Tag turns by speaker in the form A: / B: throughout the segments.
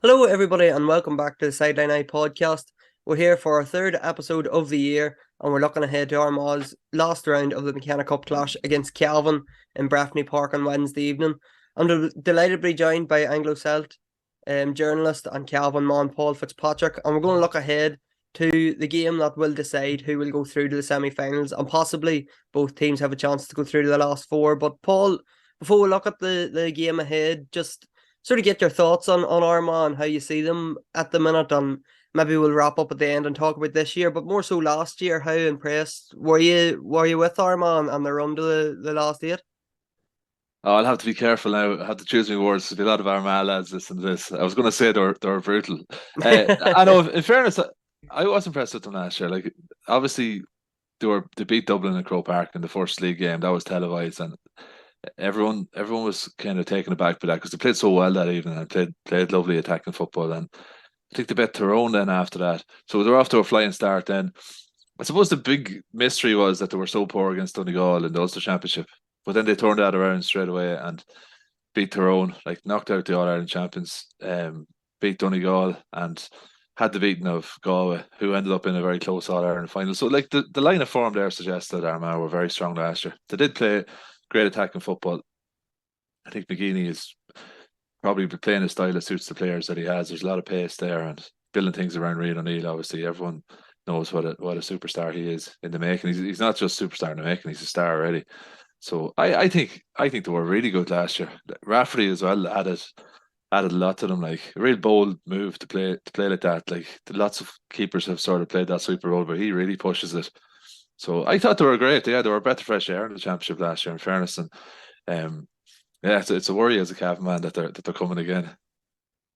A: Hello, everybody, and welcome back to the Sideline Eye podcast. We're here for our third episode of the year, and we're looking ahead to Armagh's last round of the McKenna Cup clash against Cavan in Breffni Park on Wednesday evening. I'm delighted to be joined by Anglo Celt journalist and Cavan man Paul Fitzpatrick, and we're going to look ahead to the game that will decide who will go through to the semi-finals, and possibly both teams have a chance to go through to the last four. But Paul, before we look at the game ahead, just sort of get your thoughts on Armagh and how you see them at the minute, and maybe we'll wrap up at the end and talk about this year, but more so last year. How impressed were you with Armagh and the run to the last eight?
B: Oh, I'll have to be careful now. I have to choose my words. There's a lot of Armagh lads listen to this. I was going to say they're brutal. I know. In fairness, I was impressed with them last year. Like, obviously, they beat Dublin in Croke Park in the first league game. That was televised, and everyone was kind of taken aback by that because they played so well that evening and played lovely attacking football. And I think they bet Tyrone then after that, so they're off to a flying start. Then I suppose the big mystery was that they were so poor against Donegal in the Ulster Championship, but then they turned that around straight away and beat Tyrone, like knocked out the All Ireland champions, beat Donegal and had the beating of Galway, who ended up in a very close All Ireland final. So, like, the line of form there suggests that Armagh were very strong last year. They did play great attacking football. I think McGeaney is probably playing a style that suits the players that he has. There's a lot of pace there and building things around Rian O'Neill. Obviously, everyone knows what a superstar he is in the making. He's not just superstar in the making; he's a star already. So I think they were really good last year. Rafferty as well added a lot to them. Like, a real bold move to play like that. Like, lots of keepers have sort of played that sweeper role, but he really pushes it. So I thought they were great. Yeah, they were a breath of fresh air in the championship last year, in fairness. And um, yeah, it's a worry as a Cavan man that they're coming again.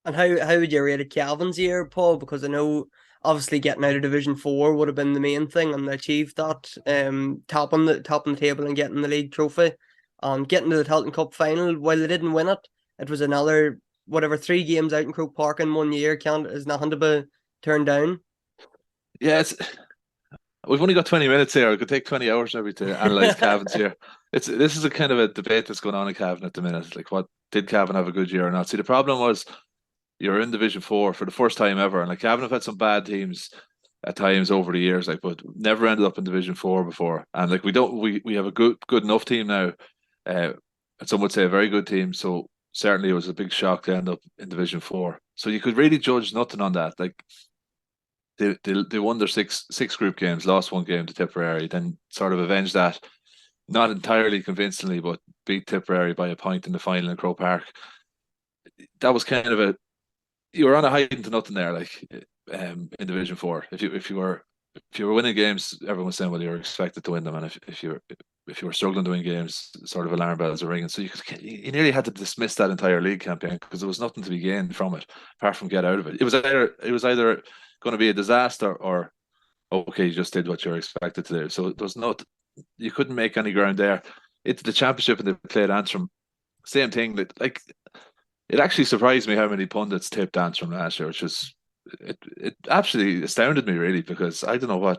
A: And how would you rate a Calvin's year, Paul? Because I know obviously getting out of Division Four would have been the main thing, and they achieved that. Topping the table and getting the league trophy, and getting to the Tilton Cup final. While they didn't win it, it was another whatever 3 games out in Croke Park in 1 year. Can't is nothing to be turned down.
B: Yeah, we've only got 20 minutes here. It could take 20 hours maybe to analyse Cavan's here. This is a kind of a debate that's going on in Cavan at the minute. Like, what did Cavan have a good year or not? See, the problem was you're in Division Four for the first time ever, and like, Cavan have had some bad teams at times over the years, like, but never ended up in Division Four before. And like, we have a good enough team now. And some would say a very good team. So certainly it was a big shock to end up in Division Four. So you could really judge nothing on that. Like, they won their six group games, lost one game to Tipperary, then sort of avenged that, not entirely convincingly, but beat Tipperary by a point in the final in Croke Park. That was kind of a you were on a hiding to nothing there, like, in Division Four. If you were winning games, everyone was saying, well, you were expected to win them, and if you were struggling to win games, sort of alarm bells are ringing. So you nearly had to dismiss that entire league campaign because there was nothing to be gained from it apart from get out of it. It was either going to be a disaster or okay, you just did what you were expected to do. So there was not you couldn't make any ground there. It's the championship and they played Antrim. Same thing. That, like, it actually surprised me how many pundits tipped Antrim last year, which was it absolutely astounded me really because I don't know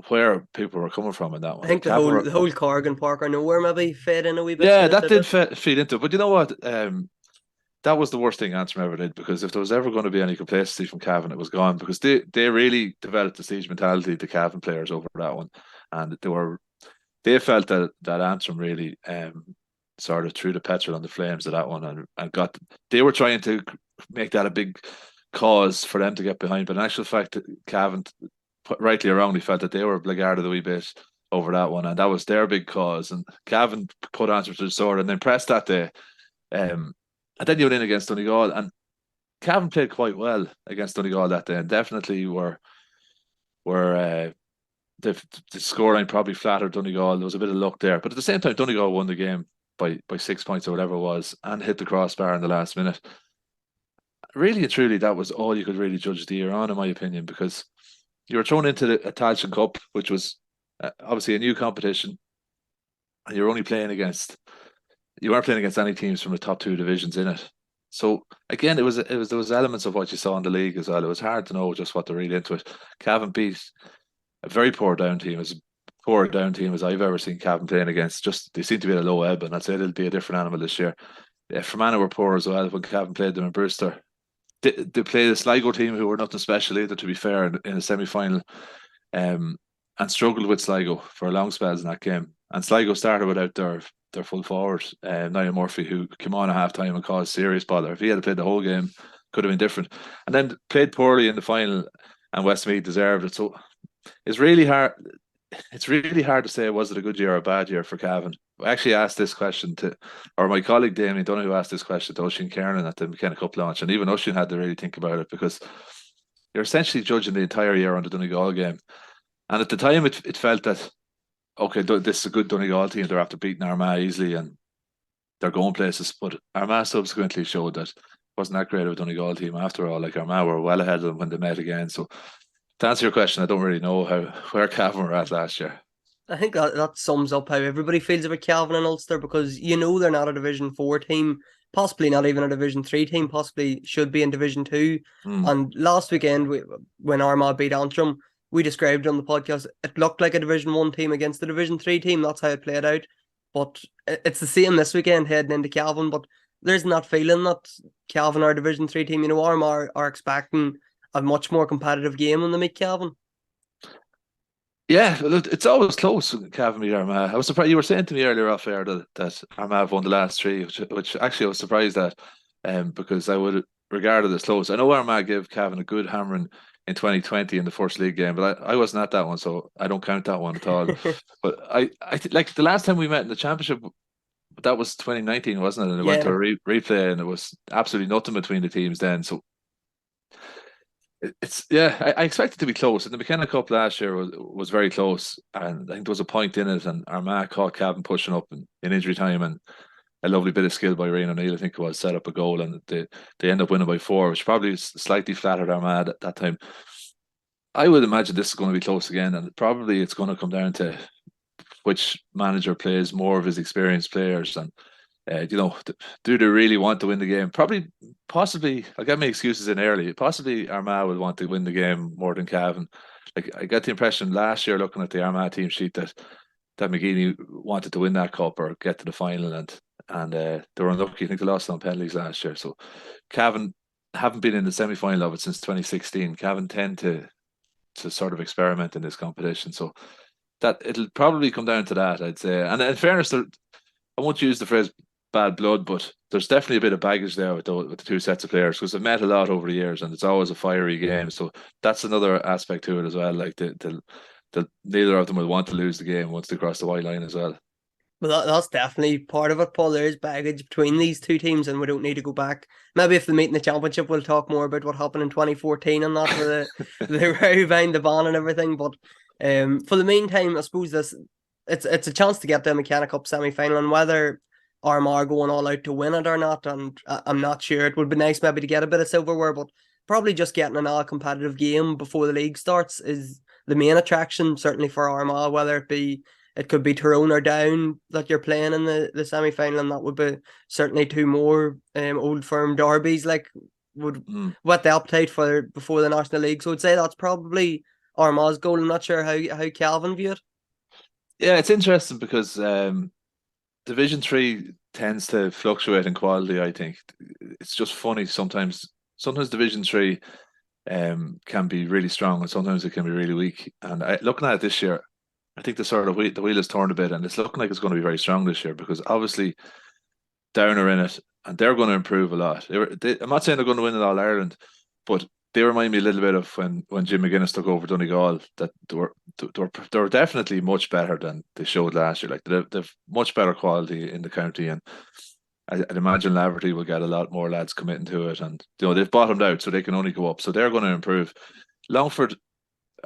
B: where people were coming from in that
A: I
B: one. Like,
A: think the
B: Cavan
A: whole
B: were,
A: the whole Corrigan Park or nowhere maybe fed in a wee bit for
B: yeah,
A: the
B: that did
A: tippet.
B: feed into it. But you know what? That was the worst thing Antrim ever did because if there was ever going to be any complacency from Cavan, it was gone because they really developed the siege mentality, the Cavan players over that one, and they felt that Antrim really sort of threw the petrol on the flames of that one and got they were trying to make that a big cause for them to get behind, but in actual fact, Cavan, rightly or wrongly, felt that they were blackguarded a wee bit over that one, and that was their big cause. And Cavan put Antrim to the sword and then pressed that day. Um, and then you went in against Donegal, and Cavan played quite well against Donegal that day, and definitely were the scoreline probably flattered Donegal. There was a bit of luck there, but at the same time, Donegal won the game by 6 points or whatever it was, and hit the crossbar in the last minute. Really and truly, that was all you could really judge the year on, in my opinion, because you were thrown into the Tailteann Cup, which was obviously a new competition, and you weren't playing against any teams from the top two divisions in it. So again, there was elements of what you saw in the league as well. It was hard to know just what to read into it. Cavan beat a very poor down team, as poor down team as I've ever seen Cavan playing against. Just they seem to be at a low ebb, and I'd say they'll be a different animal this year. Yeah, Fermanagh were poor as well when Cavan played them in Brewster. they played a Sligo team who were nothing special either, to be fair, in a semi-final, and struggled with Sligo for a long spells in that game. And Sligo started without their full forward, Niall Murphy, who came on at half time and caused serious bother. If he had played the whole game, could have been different. And then played poorly in the final, and Westmeath deserved it. So it's really hard. It's really hard to say, was it a good year or a bad year for Cavan? I actually asked this question or my colleague Damien Donoghue asked this question to Oisin Kernan at the McKenna Cup launch, and even Oisin had to really think about it, because you're essentially judging the entire year on the Donegal game. And at the time, it felt that, okay, this is a good Donegal team. They're after beating Armagh easily and they're going places. But Armagh subsequently showed that it wasn't that great of a Donegal team after all. Like, Armagh were well ahead of them when they met again. So to answer your question, I don't really know where Cavan were at last year.
A: I think that sums up how everybody feels about Cavan and Ulster, because they're not a Division 4 team, possibly not even a Division 3 team, possibly should be in Division 2. And last weekend, when Armagh beat Antrim, we described on the podcast, it looked like a Division 1 team against the Division 3 team. That's how it played out. But it's the same this weekend heading into Cavan, but there's that feeling that Cavan are a Division 3 team. Armagh are expecting a much more competitive game when they meet Cavan.
B: Yeah, it's always close, Cavan beat Armagh. I was surprised. You were saying to me earlier off air that Armagh have won the last three, which actually I was surprised at, because I would regard it as close. I know Armagh gave Cavan a good hammering in 2020 in the first league game, but I wasn't at that one, so I don't count that one at all. But like the last time we met in the championship, that was 2019, wasn't it? And it went to a replay, and it was absolutely nothing between the teams then. So I expect it to be close. And the McKenna Cup last year was very close, and I think there was a point in it, and Armagh caught Cavan pushing up in injury time, and a lovely bit of skill by Rian O'Neill, I think it was, set up a goal, and they end up winning by 4, which probably is slightly flattered Armagh at that time. I would imagine this is going to be close again, and probably it's going to come down to which manager plays more of his experienced players, and do they really want to win the game? Probably, possibly. I'll get my excuses in early. Possibly Armagh would want to win the game more than Cavan. Like, I got the impression last year, looking at the Armagh team sheet, that McGeady wanted to win that cup or get to the final, and they were unlucky. I think they lost on penalties last year. So Cavan haven't been in the semi-final of it since 2016. Cavan tend to sort of experiment in this competition. So that it'll probably come down to that, I'd say. And in fairness, I won't use the phrase bad blood, but there's definitely a bit of baggage there with the two sets of players, because they've met a lot over the years, and it's always a fiery game. So that's another aspect to it as well. Like, neither of them will want to lose the game once they cross the white line as well.
A: Well, that's definitely part of it, Paul. There is baggage between these two teams, and we don't need to go back. Maybe if they meet in the championship, we'll talk more about what happened in 2014 and that, with the row behind the ban and everything. But for the meantime, I suppose it's a chance to get the McKenna Cup semi-final, and whether Armagh are going all out to win it or not, and I'm not sure. It would be nice maybe to get a bit of silverware, but probably just getting an all-competitive game before the league starts is the main attraction, certainly for Armagh, whether it could be Tyrone or Down that you're playing in the semi-final, and that would be certainly two more old firm derbies, like, would whet the appetite for before the National League. So I'd say that's probably Armagh's goal. I'm not sure how Cavan view it.
B: Yeah, it's interesting because Division 3 tends to fluctuate in quality, I think. It's just funny sometimes. Sometimes Division 3 can be really strong, and sometimes it can be really weak. And looking at it this year, I think the wheel is turned a bit, and it's looking like it's going to be very strong this year, because obviously Down are in it, and they're going to improve a lot. I'm not saying they're going to win it All Ireland, but they remind me a little bit of when Jim McGuinness took over Donegal. That they were definitely much better than they showed last year. Like, they've much better quality in the county, and I'd imagine Laverty will get a lot more lads committing to it, and they've bottomed out, so they can only go up. So they're going to improve. Longford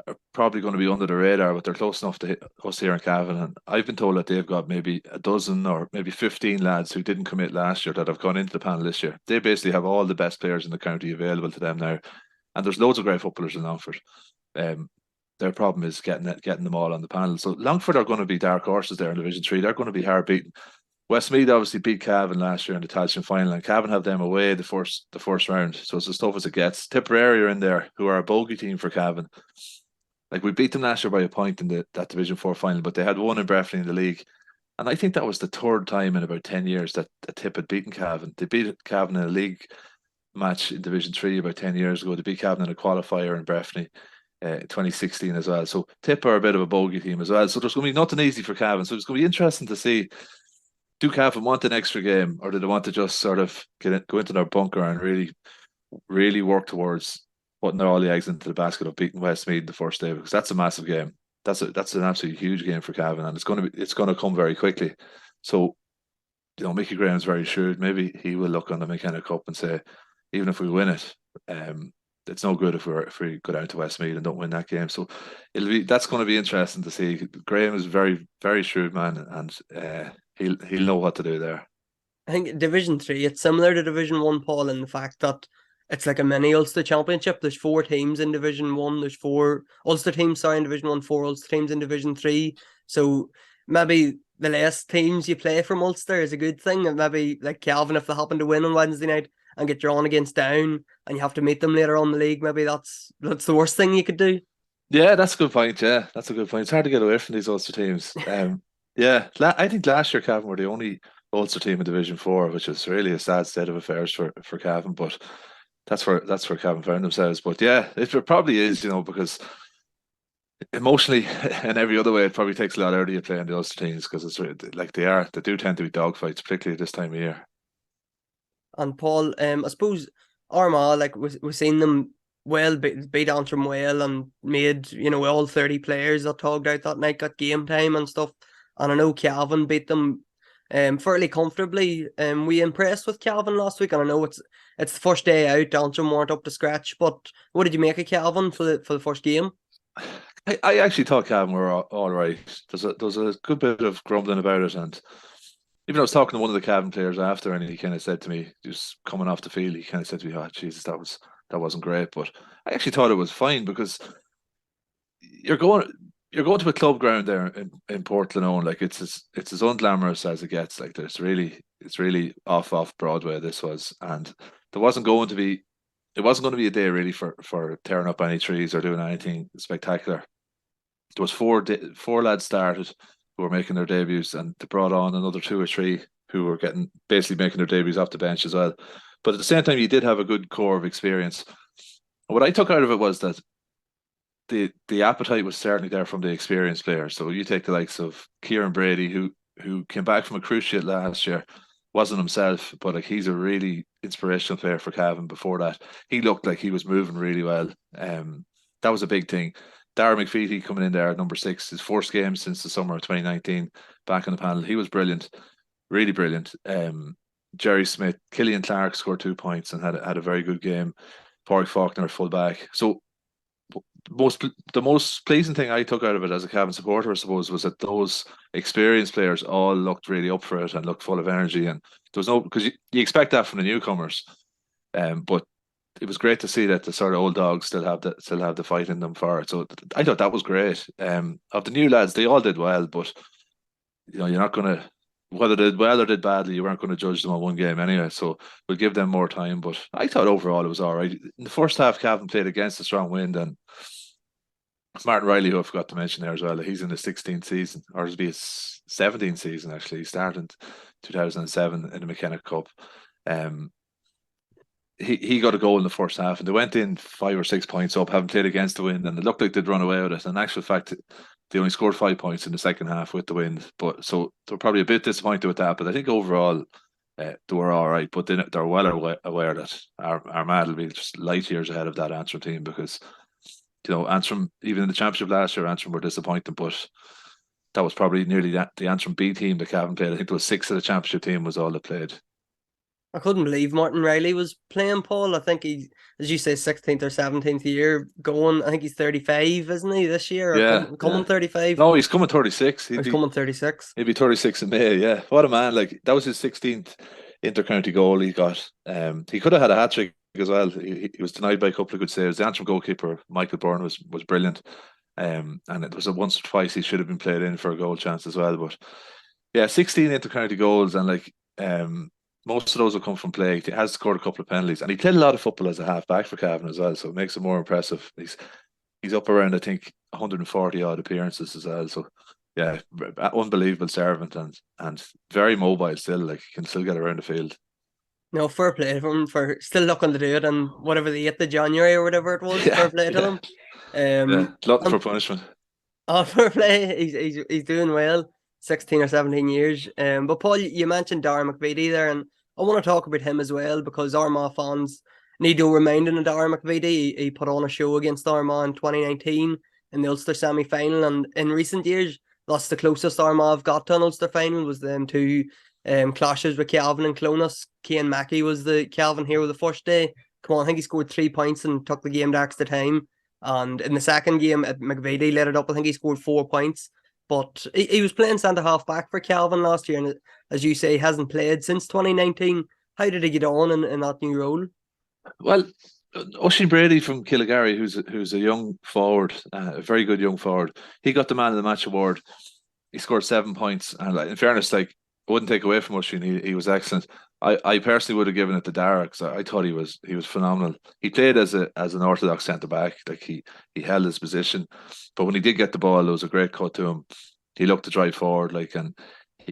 B: are probably going to be under the radar, but they're close enough to us here in Cavan. And I've been told that they've got maybe a dozen or maybe 15 lads who didn't commit last year that have gone into the panel this year. They basically have all the best players in the county available to them now. And there's loads of great footballers in Longford. Their problem is getting them all on the panel. So Longford are going to be dark horses there in Division 3. They're going to be hard beaten. Westmeath obviously beat Cavan last year in the Tailteann final, and Cavan have them away the first round. So it's as tough as it gets. Tipperary are in there, who are a bogey team for Cavan. Like, we beat them last year by a point in that Division 4 final, but they had one in Breffni in the league. And I think that was the third time in about 10 years that Tip had beaten Cavan. They beat Cavan in a league match in Division 3 about 10 years ago. They beat Cavan in a qualifier in Breffni 2016 as well. So Tip are a bit of a bogey team as well. So there's going to be nothing easy for Cavan. So it's going to be interesting to see, do Cavan want an extra game, or do they want to just sort of go into their bunker and really work towards putting all the eggs into the basket of beating Westmeath the first day, because that's a massive game. That's an absolutely huge game for Cavan, and it's going to come very quickly. So, Mickey Graham's very shrewd. Maybe he will look on the McKenna Cup and say, even if we win it, it's no good if we go down to Westmeath and don't win that game. So that's going to be interesting to see. Graham is very, very shrewd man, and he'll know what to do there.
A: I think Division 3, it's similar to Division 1, Paul, in the fact that it's like a mini Ulster Championship. There's 4 teams in Division 1. There's 4 Ulster teams, sorry, in Division 1, 4 Ulster teams in Division 3. So maybe the less teams you play from Ulster is a good thing. And maybe like Cavan, if they happen to win on Wednesday night and get drawn against Down and you have to meet them later on in the league, maybe that's the worst thing you could do.
B: Yeah, that's a good point. Yeah, that's a good point. It's hard to get away from these Ulster teams. Yeah, I think last year Cavan were the only Ulster team in Division 4, which is really a sad state of affairs for Cavan. But that's where Cavan found themselves. But yeah, it probably is, because emotionally and every other way, it probably takes a lot out of you playing the Ulster teams, because it's like they do tend to be dogfights, particularly at this time of year.
A: And Paul, I suppose Armagh, like we've seen them beat Antrim well and made, all 30 players that togged out that night got game time and stuff. And I know Cavan beat them fairly comfortably. We impressed with Cavan last week, and I know it's the first day out. Antrim weren't up to scratch, but what did you make of Cavan for the first game?
B: I actually thought Cavan were all right. There's a good bit of grumbling about it, and even I was talking to one of the Cavan players after, and he kind of said to me, just coming off the field, he kind of said to me, "Oh Jesus, that wasn't great." But I actually thought it was fine, because you're going to a club ground there in Portland, like it's as unglamorous as it gets. Like it's really off Broadway. This was, and there wasn't going to be it wasn't going to be a day really for tearing up any trees or doing anything spectacular. There was four lads started who were making their debuts, and they brought on another 2 or 3 who were basically making their debuts off the bench as well. But at the same time, you did have a good core of experience. What I took out of it was that the appetite was certainly there from the experienced players. So you take the likes of Kieran Brady, who came back from a cruise ship last year, wasn't himself, but like he's a really inspirational player for Cavan. Before that, he looked like he was moving really well. That was a big thing. Darragh McPheety coming in there at number 6, his first game since the summer of 2019, back on the panel. He was brilliant, really brilliant. Jerry Smith, Killian Clark scored 2 points and had a very good game. Pádraig Faulkner, full back. So the most pleasing thing I took out of it as a Cavan supporter, I suppose, was that those experienced players all looked really up for it and looked full of energy. And there was no, because you expect that from the newcomers, but it was great to see that the sort of old dogs still have the fight in them for it. So I thought that was great. Of the new lads, they all did well, but you're not going to, whether they did well or did badly, you weren't going to judge them on one game anyway. So we'll give them more time. But I thought overall it was all right. In the first half, Cavan played against a strong wind, and Martin Riley, who I forgot to mention there as well, he's in his 16th season, or it'll be his 17th season actually. He started in 2007 in the McKenna Cup. He got a goal in the first half, and they went in 5 or 6 points up, having played against the wind, and it looked like they'd run away with it. In actual fact, they only scored 5 points in the second half with the wind. But so they're probably a bit disappointed with that. But I think overall they were all right. But they're well aware that Armagh will be just light years ahead of that Antrim team, because Antrim, even in the championship last year, Antrim were disappointing, but that was probably nearly the Antrim B team that Cavan played. I think there was 6 of the championship team was all that played.
A: I couldn't believe Martin Riley was playing, Paul. I think he, as you say, 16th or 17th year going. I think he's 35, isn't he, this year? Or coming 35?
B: No, he's coming 36.
A: He's coming 36.
B: He'd be 36 in May, yeah. What a man. Like, that was his 16th inter-county goal he got. He could have had a hat-trick as well. He was denied by a couple of good saves. The Antrim goalkeeper, Michael Byrne, was brilliant. And it was a once or twice he should have been played in for a goal chance as well. But yeah, 16 inter-county goals, and like most of those will come from play. He has scored a couple of penalties, and he played a lot of football as a half-back for Cavan as well, so it makes him more impressive. He's up around, I think, 140 odd appearances as well. So yeah, unbelievable servant, and very mobile still. Like, he can still get around the field.
A: No, fair play to him for still looking to do it, and whatever the 8th of January or whatever it was,
B: Yeah,
A: fair play to
B: yeah,
A: them.
B: yeah. Glutton
A: And
B: for punishment.
A: oh, fair play. He's doing well. 16 or 17 years. But Paul, you mentioned Darren McVitie there, and I want to talk about him as well because Armagh fans need to reminding of Darren McVitie. He put on a show against Armagh in 2019 in the Ulster semi final, and in recent years, that's the closest Armagh have got to an Ulster final was them two clashes with Cavan and Clonus. Cian Mackey was the Cavan hero the first day. Come on, I think he scored 3 points and took the game to extra time. And in the second game, McVitie let it up. I think he scored 4 points. But he was playing centre half back for Cavan last year. And as you say, he hasn't played since 2019. How did he get on in that new role?
B: Well, Oisin Brady from Killigarry, who's a young forward, a very good young forward. He got the man of the match award. He scored 7 points, and in fairness, I wouldn't take away from Oisin. He was excellent. I personally would have given it to Dara because I thought he was phenomenal. He played as an orthodox centre back, like he held his position, but when he did get the ball, there was a great cut to him. He looked to drive forward, and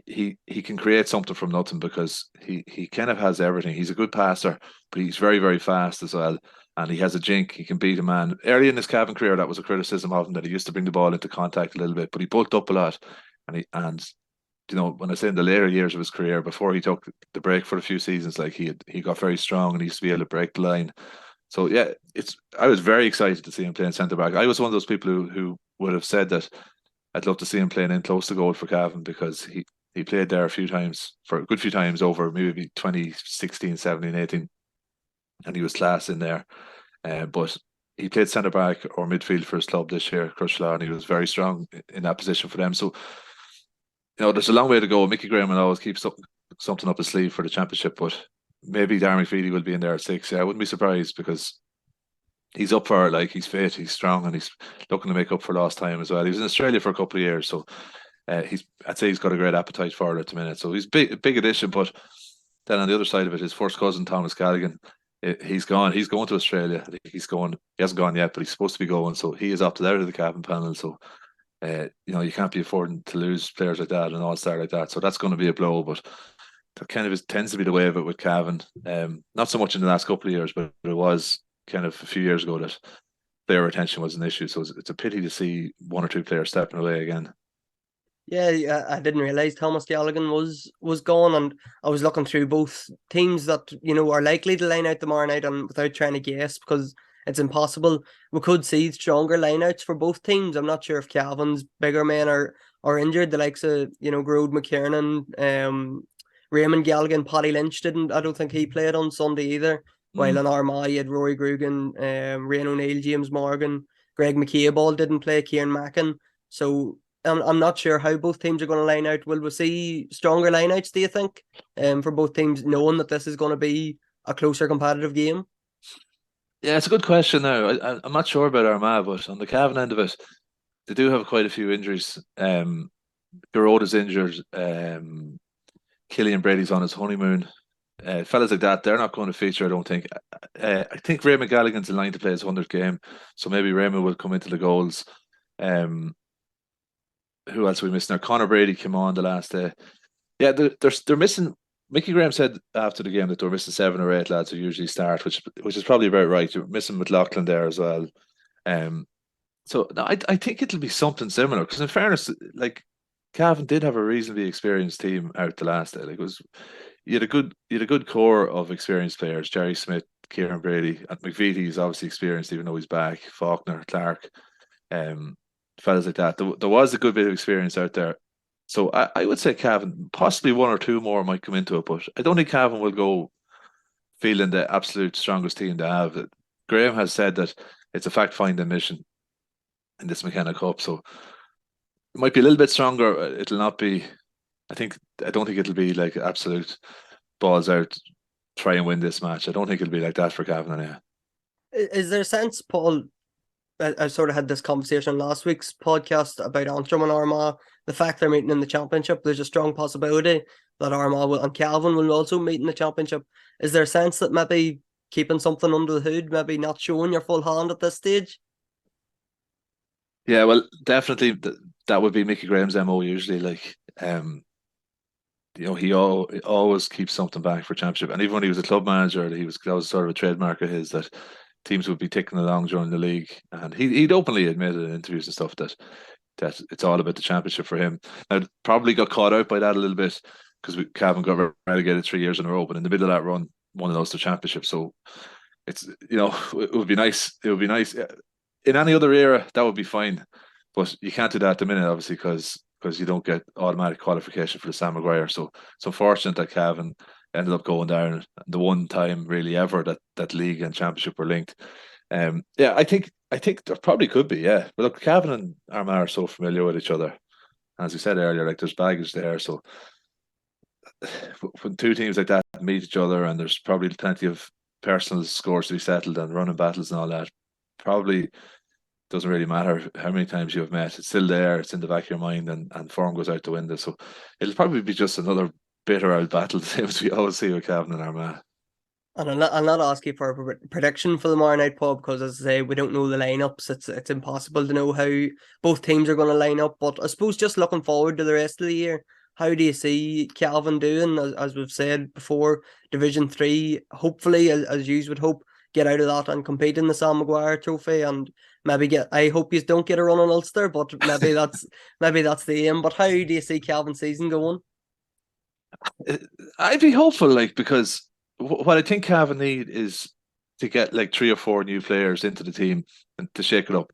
B: he can create something from nothing because he kind of has everything. He's a good passer, but he's very, very fast as well. And he has a jink. He can beat a man. Early in his Cavan career, that was a criticism of him that he used to bring the ball into contact a little bit, but he bulked up a lot. And when I say in the later years of his career, before he took the break for a few seasons, like he got very strong and he used to be able to break the line. So yeah, I was very excited to see him playing centre back. I was one of those people who would have said that I'd love to see him playing in close to goal for Cavan because he played there a few times for a good few times over maybe 2016, 17, 18, and he was class in there. But he played centre back or midfield for his club this year, Crutchlaw, and he was very strong in that position for them. So there's a long way to go. Mickey Graham will always keep something up his sleeve for the championship, but maybe Darren McVeety will be in there at 6. Yeah, I wouldn't be surprised because he's up for it. Like he's fit, he's strong, and he's looking to make up for lost time as well. He was in Australia for a couple of years, so I'd say he's got a great appetite for it at the minute. So he's big addition, but then on the other side of it, his first cousin Thomas Callaghan, he's gone. He's going to Australia. I think he's going. He hasn't gone yet, but he's supposed to be going. So he is opted out of the Cavan panel. So you can't be affording to lose players like that and all star like that. So that's going to be a blow. But that kind of tends to be the way of it with Cavan. Not so much in the last couple of years, but it was kind of a few years ago that player retention was an issue. So it's a pity to see one or two players stepping away again.
A: Yeah, I didn't realize Thomas Gallagher was gone, and I was looking through both teams that are likely to line out tomorrow night, and without trying to guess because it's impossible, we could see stronger lineouts for both teams. I'm not sure if Calvin's bigger men are injured. The likes of Grode McKiernan, Raymond Gallagher, and Paddy Lynch didn't. I don't think he played on Sunday either. While in Armagh, you had Rory Grugan, Ryan O'Neill, James Morgan, Greg McCabe all didn't play. Kieran Mackin. So I'm not sure how both teams are going to line out. Will we see stronger lineouts, do you think, for both teams, knowing that this is going to be a closer competitive game?
B: Yeah, it's a good question now. I'm not sure about Armagh, but on the Cavan end of it, they do have quite a few injuries. Garrod is injured. Killian Brady's on his honeymoon. Fellas like that, they're not going to feature, I don't think. I think Raymond Gallagher's in line to play his 100th game, so maybe Raymond will come into the goals. Who else are we missing there? Connor Brady came on the last day. Yeah, they're missing. Mickey Graham said after the game that they're missing 7 or 8 lads who usually start, which is probably about right. You're missing McLaughlin there as well. So no, I think it'll be something similar because in fairness, like Cavan did have a reasonably experienced team out the last day. Like it was, you had a good core of experienced players. Jerry Smith, Kieran Brady, and McVitie is obviously experienced even though he's back. Faulkner, Clark, um, fellas like that. There was a good bit of experience out there. So I would say Cavan, possibly one or two more might come into it, but I don't think Cavan will go feeling the absolute strongest team to have. Graham has said that it's a fact finding mission in this McKenna Cup, so it might be a little bit stronger. It'll not be. I don't think it'll be like absolute balls out, try and win this match. I don't think it'll be like that for Cavan. Yeah.
A: Is there a sense, Paul? I sort of had this conversation last week's podcast about Antrim and Armagh. The fact they're meeting in the championship, there's a strong possibility that Armagh and Cavan will also meet in the championship. Is there a sense that maybe keeping something under the hood, maybe not showing your full hand at this stage?
B: Yeah, well, definitely that would be Mickey Graham's MO usually. Like, he always keeps something back for championship. And even when he was a club manager, that was sort of a trademark of his, that teams would be ticking along during the league. And he'd openly admitted in interviews and stuff that it's all about the championship for him. Now, probably got caught out by that a little bit because Cavan got relegated 3 years in a row, but in the middle of that run, one of those to championship. So it's, it would be nice. It would be nice in any other era. That would be fine, but you can't do that at the minute, obviously, because you don't get automatic qualification for the Sam Maguire. So it's unfortunate that Cavan ended up going down the one time really ever that league and championship were linked. Yeah, I think there probably could be, yeah. But look, Cavan and Armagh are so familiar with each other. As we said earlier, like there's baggage there. So when two teams like that meet each other, and there's probably plenty of personal scores to be settled and running battles and all that, probably doesn't really matter how many times you have met. It's still there. It's in the back of your mind, and form goes out the window. So it'll probably be just another bitter old battle, the same as we always see with Cavan and Armagh.
A: And I'll not ask you for a prediction for the tomorrow night pub because, as I say, we don't know the lineups. It's impossible to know how both teams are going to line up. But I suppose just looking forward to the rest of the year, how do you see Cavan doing? As we've said before, Division 3, hopefully, as you would hope, get out of that and compete in the Sam Maguire Trophy, and maybe get. I hope you don't get a run on Ulster, but maybe that's the aim. But how do you see Cavan's season going?
B: I'd be hopeful, like, because what I think Cavan need is to get like 3 or 4 new players into the team and to shake it up.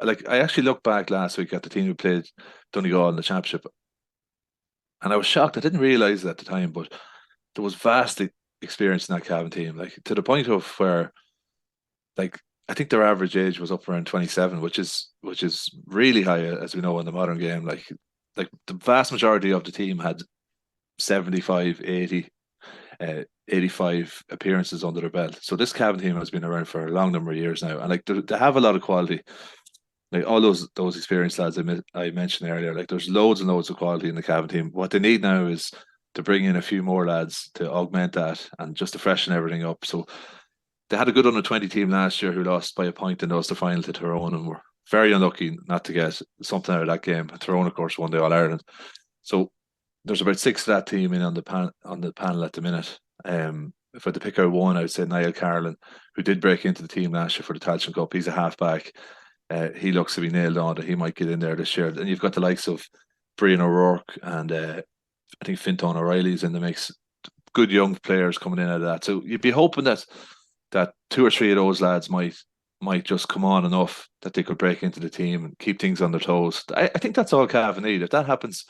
B: Like, I actually looked back last week at the team who played Donegal in the championship, and I was shocked. I didn't realise it at the time, but there was vast experience in that Cavan team, like to the point of where, like, I think their average age was up around 27, which is really high, as we know in the modern game. Like the vast majority of the team had 75, 80, 85 appearances under their belt. So this Cavan team has been around for a long number of years now, and like they have a lot of quality. Like all those experienced lads I mentioned earlier, like there's loads and loads of quality in the Cavan team. What they need now is to bring in a few more lads to augment that and just to freshen everything up. So they had a good under 20 team last year who lost by a point in the Ulster final to Tyrone, and were very unlucky not to get something out of that game. Tyrone, of course, won the All Ireland. So there's about 6 of that team in on the panel at the minute. If I had to pick out one, I would say Niall Carlin, who did break into the team last year for the Tailteann Cup. He's a halfback. He looks to be nailed on that he might get in there this year. And you've got the likes of Brian O'Rourke and I think Fintan O'Reilly's in the mix. Good young players coming in out of that. So you'd be hoping that 2 or 3 of those lads might just come on enough that they could break into the team and keep things on their toes. I think that's all Cavan need. If that happens,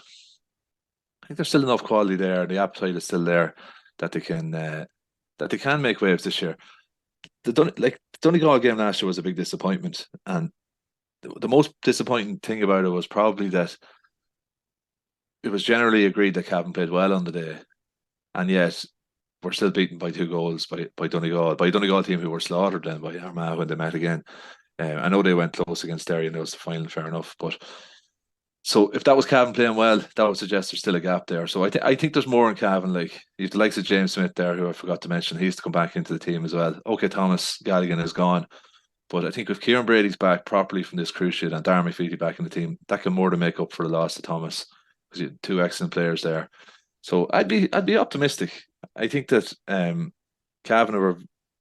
B: I think there's still enough quality there. The appetite is still there that they can make waves this year. The Donegal game last year was a big disappointment, and the most disappointing thing about it was probably that it was generally agreed that Cavan played well on the day, and yet we're still beaten by 2 goals by a Donegal team who were slaughtered then by Armagh when they met again. I know they went close against Derry and it was the final, fair enough, but so if that was Cavan playing well, that would suggest there's still a gap there. So I think there's more in Cavan. Like you have the likes of James Smith there, who I forgot to mention. He's to come back into the team as well. Okay, Thomas Galligan is gone, but I think if Kieran Brady's back properly from this cruciate and Darren McPheety back in the team, that can more than make up for the loss of Thomas, because you had 2 excellent players there. So I'd be optimistic. I think that Cavan, our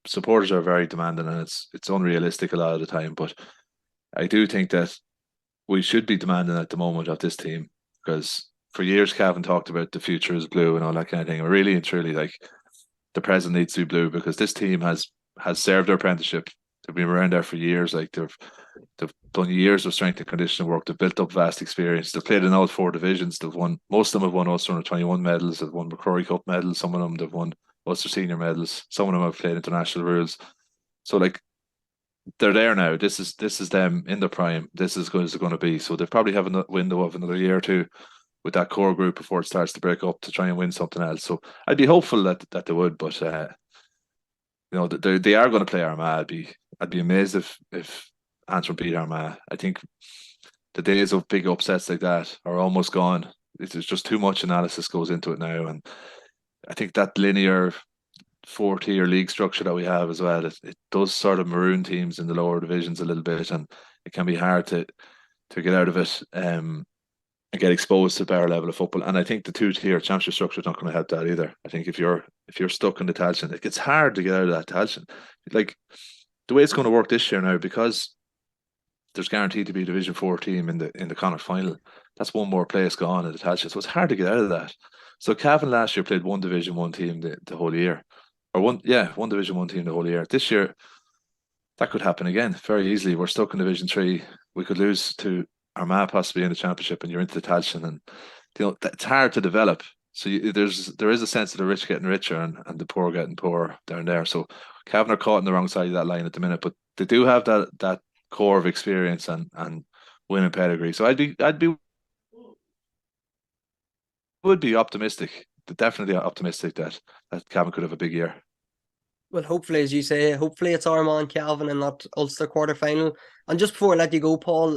B: supporters, are very demanding, and it's unrealistic a lot of the time. But I do think that we should be demanding at the moment of this team, because for years Cavan talked about the future is blue and all that kind of thing. And really and truly, like, the present needs to be blue, because this team has served their apprenticeship. They've been around there for years. Like they've done years of strength and conditioning work. They've built up vast experience. They've played in all 4 divisions. They've won. Most of them have won Ulster under 21 medals. They've won McCrory Cup medals. Some of them they've won Ulster senior medals. Some of them have played international rules. So like, they're there now. This is them in their prime. This is good as it's going to be. So they probably have a window of another year or two with that core group before it starts to break up to try and win something else. So I'd be hopeful that they would, but they are going to play Armagh. I'd be amazed if Antrim beat Armagh. I think the days of big upsets like that are almost gone. It's just too much analysis goes into it now, and I think that linear 4 tier league structure that we have as well, it does sort of maroon teams in the lower divisions a little bit, and it can be hard to get out of it. get exposed to a better level of football. And I think the two-tier championship structure is not going to help that either. I think if you're stuck in the Tailteann, it gets hard to get out of that Tailteann. Like the way it's going to work this year now, because there's guaranteed to be a Division 4 team in the Connacht final. That's one more place gone in the Tailteann, so it's hard to get out of that. So Cavan last year played one Division 1 team the whole year, or one Division 1 team the whole year. This year that could happen again very easily. We're stuck in Division 3. We could lose to Armagh possibly in the championship, and you're into the Tailteann, and it's hard to develop. So there is a sense of the rich getting richer and the poor getting poorer down there. So Cavan are caught on the wrong side of that line at the minute, but they do have that core of experience and winning pedigree. So would be optimistic, definitely optimistic that Cavan could have a big year.
A: Well, hopefully, as you say, hopefully it's Armagh and Cavan and not Ulster quarter-final. And just before I let you go, Paul,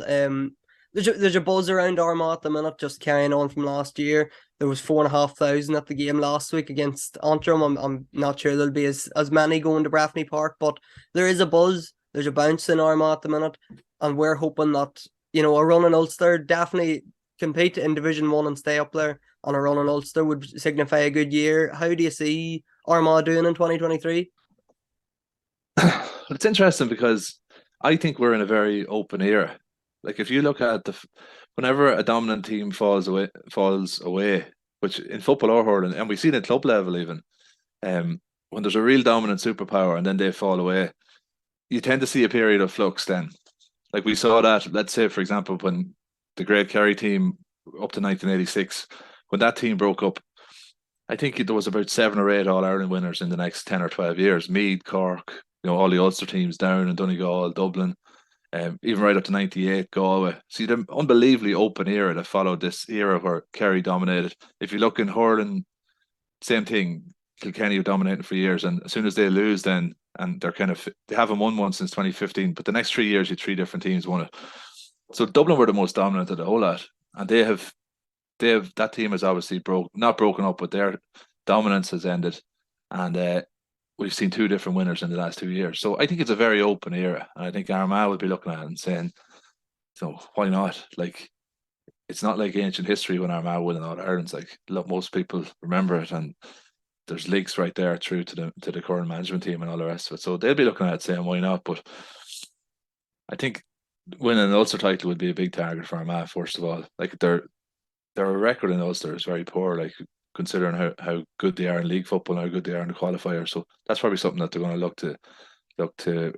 A: there's a buzz around Armagh at the minute, just carrying on from last year. There was 4,500 at the game last week against Antrim. I'm not sure there'll be as many going to Breffni Park, but there is a buzz. There's a bounce in Armagh at the minute, and we're hoping that, a run in Ulster definitely compete in Division 1 and stay up there, and a run in Ulster would signify a good year. How do you see Armagh doing in 2023?
B: It's interesting because I think we're in a very open era. Like if you look at whenever a dominant team falls away, which in football or hurling, and we've seen it at club level even, when there's a real dominant superpower and then they fall away, you tend to see a period of flux then. Like we saw that, let's say, for example, when the great Kerry team up to 1986, when that team broke up, I think there was about 7 or 8 All-Ireland winners in the next 10 or 12 years. Meath, Cork, all the Ulster teams down in Donegal, Dublin, even right up to 98, Galway. See, the unbelievably open era that followed this era where Kerry dominated. If you look in hurling, same thing. Kilkenny were dominating for years, and as soon as they lose, then and they haven't won one since 2015. But the next 3 years, you 3 different teams won it. So Dublin were the most dominant of the whole lot, and that team has obviously not broken up, but their dominance has ended, and we've seen 2 different winners in the last 2 years. So I think it's a very open era, and I think Armagh would be looking at it and saying, so why not? Like, it's not like ancient history when Armagh won All Ireland's. Like, look, most people remember it, and there's links right there through to the current management team and all the rest of it. So they'll be looking at it saying, why not? But I think winning an Ulster title would be a big target for Armagh, first of all. Like their record in Ulster is very poor, like considering how good they are in league football and how good they are in the qualifier. So that's probably something that they're going to look to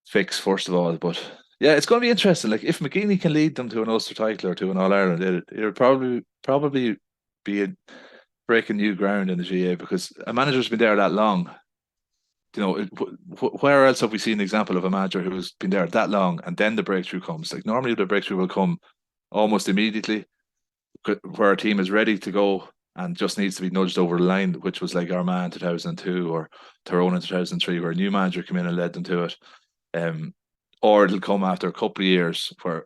B: fix first of all. But yeah, it's going to be interesting. Like if McKenna can lead them to an Ulster title or to an All Ireland, it'll probably be breaking new ground in the GA, because a manager's been there that long. Where else have we seen an example of a manager who's been there that long and then the breakthrough comes? Like normally the breakthrough will come almost immediately, where a team is ready to go and just needs to be nudged over the line, which was like Armagh in 2002 or Tyrone in 2003, where a new manager came in and led them to it. Or it'll come after a couple of years where,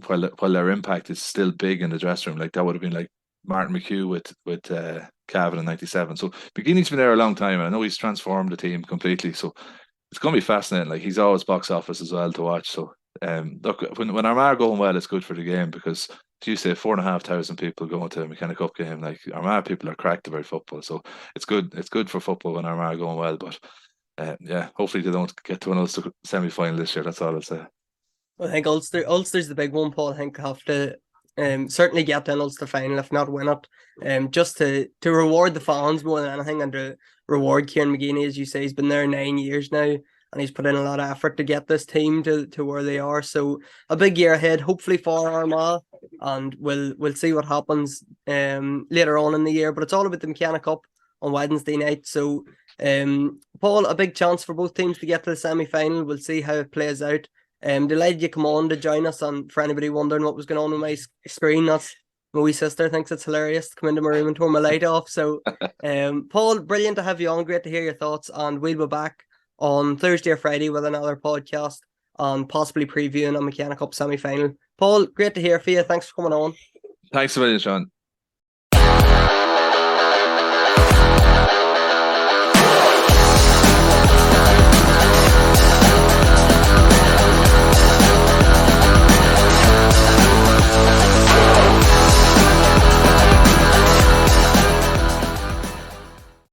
B: while their impact is still big in the dressing room. Like that would have been like Martin McHugh with Cavan in 97. So McGeeney's been there a long time, and I know he's transformed the team completely. So it's going to be fascinating. Like he's always box office as well to watch. So look, when Armagh are going well, it's good for the game, because as you say, 4,500 people going to a McKenna Cup game. Like Armagh people are cracked about football, so it's good. It's good for football when Armagh are going well. But hopefully they don't get to an Ulster semi-final this year. That's all I'll say.
A: I think Ulster's the big one, Paul. I think have to certainly get to an Ulster final, if not win it. Just to reward the fans more than anything, and to reward Kieran McGeeney, as you say. He's been there 9 years now, and he's put in a lot of effort to get this team to where they are. So a big year ahead, hopefully for Armagh, and we'll see what happens later on in the year. But it's all about the McKenna Cup on Wednesday night. So Paul, a big chance for both teams to get to the semi-final. We'll see how it plays out. Delighted you come on to join us, and for anybody wondering what was going on with my screen, that's my wee sister thinks it's hilarious to come into my room and turn my light off. So Paul, brilliant to have you on, great to hear your thoughts, and we'll be back on Thursday or Friday with another podcast and possibly previewing a McKenna Cup semi-final. Paul, great to hear from you, thanks for coming on.
B: Thanks a million, Sean.